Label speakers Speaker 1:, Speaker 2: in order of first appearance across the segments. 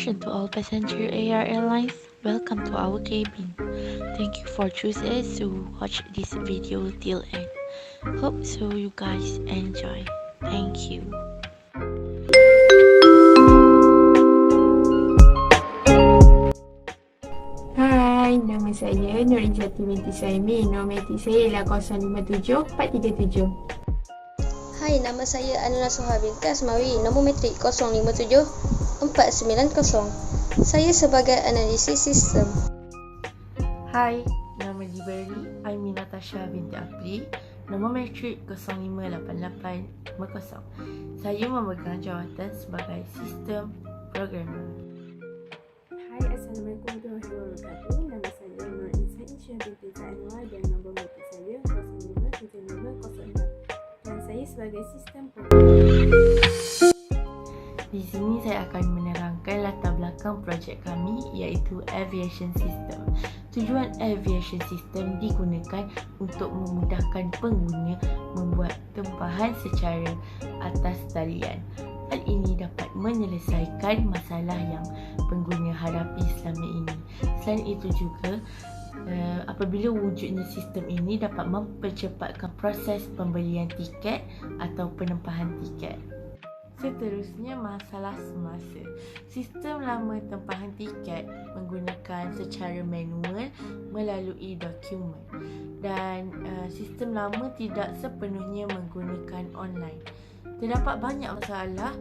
Speaker 1: Attention to all passenger AR Airlines, welcome to our cabin. Thank you for choosing us to watch this video till end. Hope so you guys enjoy. Thank you.
Speaker 2: Hai, nama saya Nur Ijati binti Saimi. Nombor metik saya ialah 057437.
Speaker 3: Hai, nama saya Anura Soha binti Asmawi. Nombor metrik 057490. Saya sebagai analisis sistem.
Speaker 1: Hai, nama Jibari Aimin Natasha binti Apri. Nombor metrik 058850. Saya memegang jawatan sebagai sistem programmer.
Speaker 2: Hai, Assalamualaikum warahmatullahi wabarakatuh. Nama saya Nur Insan Isya binti Anwar dan nombor metik saya 057506. Dan saya sebagai sistem programmer.
Speaker 1: Di sini saya akan menerangkan latar belakang projek kami iaitu Aviation System. Tujuan Aviation System digunakan untuk memudahkan pengguna membuat tempahan secara atas talian. Hal ini dapat menyelesaikan masalah yang pengguna hadapi selama ini. Selain itu juga, apabila wujudnya sistem ini dapat mempercepatkan proses pembelian tiket atau penempahan tiket. Seterusnya, masalah semasa. Sistem lama tempahan tiket menggunakan secara manual melalui dokumen dan sistem lama tidak sepenuhnya menggunakan online. Terdapat banyak masalah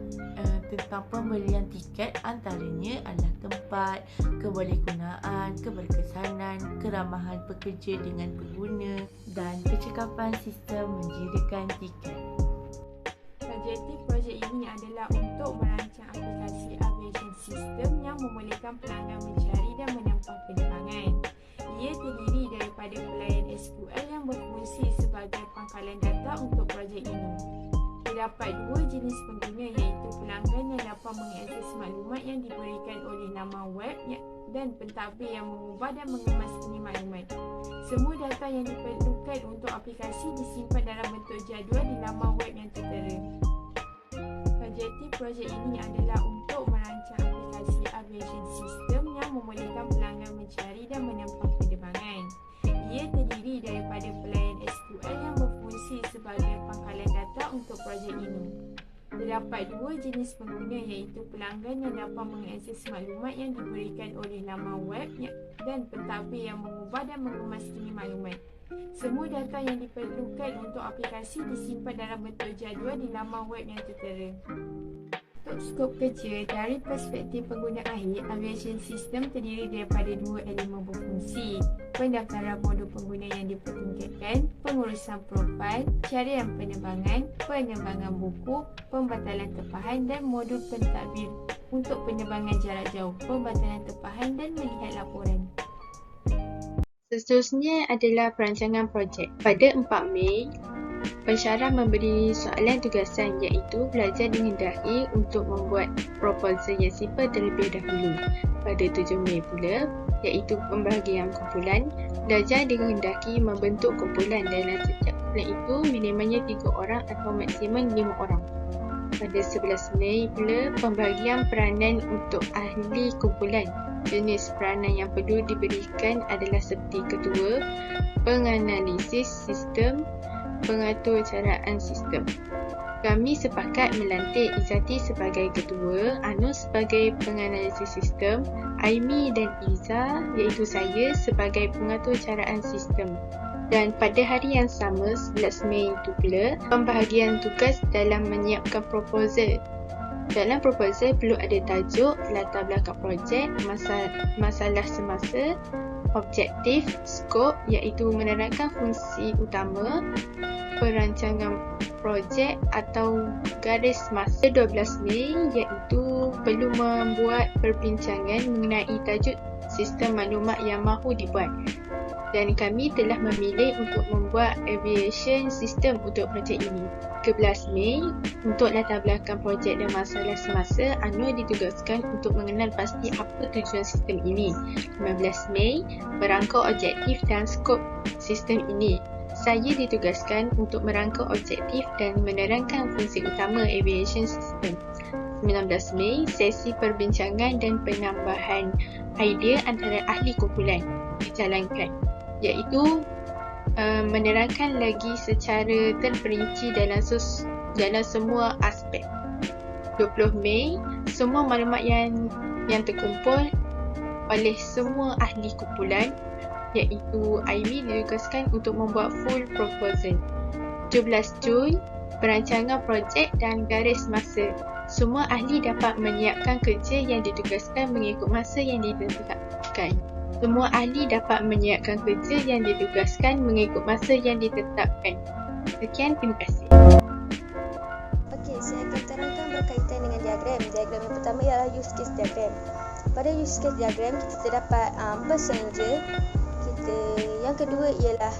Speaker 1: tentang pembelian tiket, antaranya adalah tempat, kebolehgunaan, keberkesanan, keramahan pekerja dengan pengguna dan kecekapan sistem menjadikan tiket.
Speaker 2: Objektif projek ini adalah untuk merancang aplikasi aviation system yang membolehkan pelanggan mencari dan menempah penerbangan. Ia terdiri daripada pelayan SQL yang berfungsi sebagai pangkalan data untuk projek ini. Terdapat dua jenis pengguna iaitu pelanggan yang dapat mengakses maklumat yang diberikan oleh laman web dan pentadbir yang mengubah dan mengemas maklumat. Semua data yang diperlukan untuk aplikasi disimpan dalam bentuk jadual di laman web yang tertera. Objektif projek ini adalah untuk merancang aplikasi aviation system yang membolehkan pelanggan mencari dan menempah penerbangan. Ia terdiri daripada pelayan SQL yang berfungsi sebagai pangkalan data untuk projek ini. Terdapat dua jenis pengguna iaitu pelanggan yang dapat mengakses maklumat yang diberikan oleh laman web dan pentadbir yang mengubah dan mengemas maklumat. Semua data yang diperlukan untuk aplikasi disimpan dalam bentuk jadual di laman web yang tertera. Untuk skop kerja, dari perspektif pengguna akhir, aviation system terdiri daripada dua elemen berfungsi: pendaftaran modul pengguna yang dipertingkatkan, pengurusan profil, carian penerbangan, penerbangan buku, pembatalan tempahan dan modul pentadbir untuk penerbangan jarak jauh, pembatalan tempahan dan melihat laporan. Seterusnya adalah perancangan projek. Pada 4 Mei, pensyarah memberi soalan tugasan iaitu belajar dikehendaki untuk membuat proposal yang simple terlebih dahulu. Pada 7 Mei pula, iaitu pembahagian kumpulan, belajar dikehendaki membentuk kumpulan dalam setiap kumpulan itu minimanya 3 orang atau maksimum 5 orang. Pada 11 Mei pula, pembahagian peranan untuk ahli kumpulan. Jenis peranan yang perlu diberikan adalah seperti ketua, penganalisis sistem, pengatur caraan sistem. Kami sepakat melantik Izati sebagai ketua, Anu sebagai penganalisis sistem, Aimi dan Iza iaitu saya sebagai pengatur caraan sistem. Dan pada hari yang sama, 11 Mei itu pula, pembahagian tugas dalam menyiapkan proposal. Dalam proposal perlu ada tajuk, latar belakang projek, masalah semasa, objektif, skop iaitu menerangkan fungsi utama, perancangan projek atau garis masa. 12 Mei iaitu perlu membuat perbincangan mengenai tajuk sistem maklumat yang mahu dibuat. Dan kami telah memilih untuk membuat aviation system untuk projek ini. 13 Mei, untuk latar belakang projek dan masalah semasa, Anwar ditugaskan untuk mengenal pasti apa tujuan sistem ini. 15 Mei, merangka objektif dan skop sistem ini. Saya ditugaskan untuk merangka objektif dan menerangkan fungsi utama aviation system. 19 Mei, sesi perbincangan dan penambahan idea antara ahli kumpulan dijalankan, iaitu menerangkan lagi secara terperinci dalam semua aspek. 20 Mei, semua maklumat yang terkumpul oleh semua ahli kumpulan, iaitu Aimi, ditugaskan untuk membuat full proposal. 17 Jun, perancangan projek dan garis masa. Semua ahli dapat menyiapkan kerja yang ditugaskan mengikut masa yang ditetapkan. Semua ahli dapat menyiapkan kerja yang ditugaskan mengikut masa yang ditetapkan. Sekian, terima kasih.
Speaker 3: Okey, saya akan terangkan berkaitan dengan diagram. Diagram yang pertama ialah use case diagram. Pada use case diagram, kita terdapat passenger. Yang kedua ialah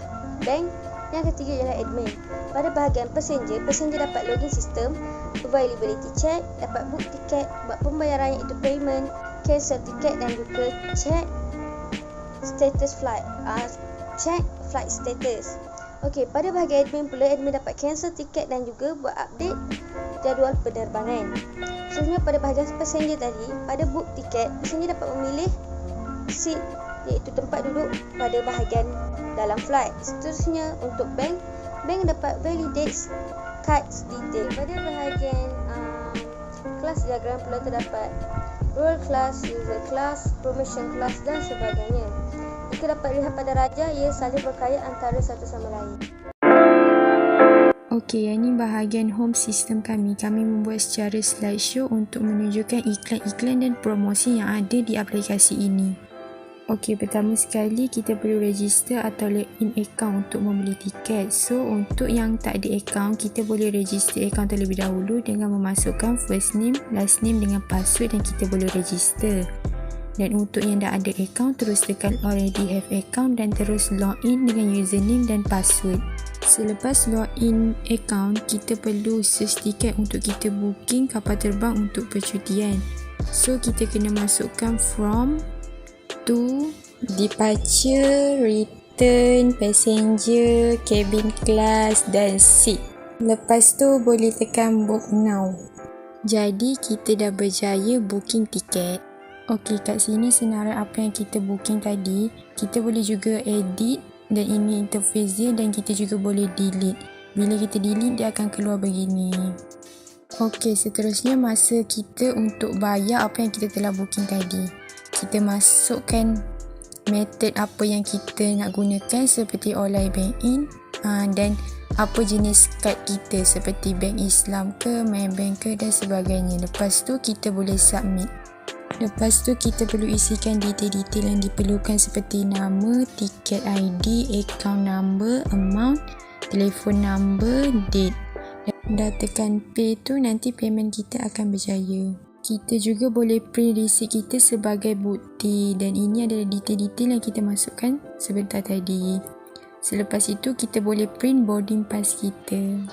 Speaker 3: bank. Yang ketiga ialah admin. Pada bahagian passenger dapat login sistem, availability check, dapat book tiket, buat pembayaran iaitu payment, cancel tiket dan juga check status flight. Check flight status. Okey, pada bahagian admin pula, admin dapat cancel tiket dan juga buat update jadual penerbangan. Seterusnya pada bahagian passenger tadi, pada book tiket, passenger dapat memilih seat iaitu tempat duduk pada bahagian dalam flight. Seterusnya untuk bank dapat validate cards detail. Pada bahagian kelas diagram pula terdapat role class, user class, promotion class dan sebagainya. Kita dapat lihat pada raja ia saling berkait antara satu sama lain.
Speaker 4: Okey, yang ini bahagian home system kami. Kami membuat secara slideshow untuk menunjukkan iklan-iklan dan promosi yang ada di aplikasi ini. Okey, pertama sekali kita perlu register atau login account untuk membeli tiket. So, untuk yang tak ada account, kita boleh register account terlebih dahulu dengan memasukkan first name, last name dengan password dan kita boleh register. Dan untuk yang dah ada account, terus tekan already have account dan terus login dengan username dan password. Selepas login account, kita perlu search tiket untuk kita booking kapal terbang untuk percutian. So, kita kena masukkan from, to, departure, return, passenger, cabin class dan seat. Lepas tu boleh tekan book now. Jadi kita dah berjaya booking tiket. Okey, kat sini senarai apa yang kita booking tadi. Kita boleh juga edit dan ini interface dia dan kita juga boleh delete. Bila kita delete dia akan keluar begini. Okey, seterusnya masa kita untuk bayar apa yang kita telah booking tadi. Kita masukkan method apa yang kita nak gunakan seperti online banking dan apa jenis kad kita seperti bank Islam ke, Maybank ke dan sebagainya. Lepas tu kita boleh submit. Lepas tu kita perlu isikan detail-detail yang diperlukan seperti nama, tiket ID, account number, amount, telefon number, date. Dah tekan pay tu nanti payment kita akan berjaya. Kita juga boleh print receipt kita sebagai bukti dan ini adalah detail-detail yang kita masukkan sebentar tadi. Selepas itu kita boleh print boarding pass kita.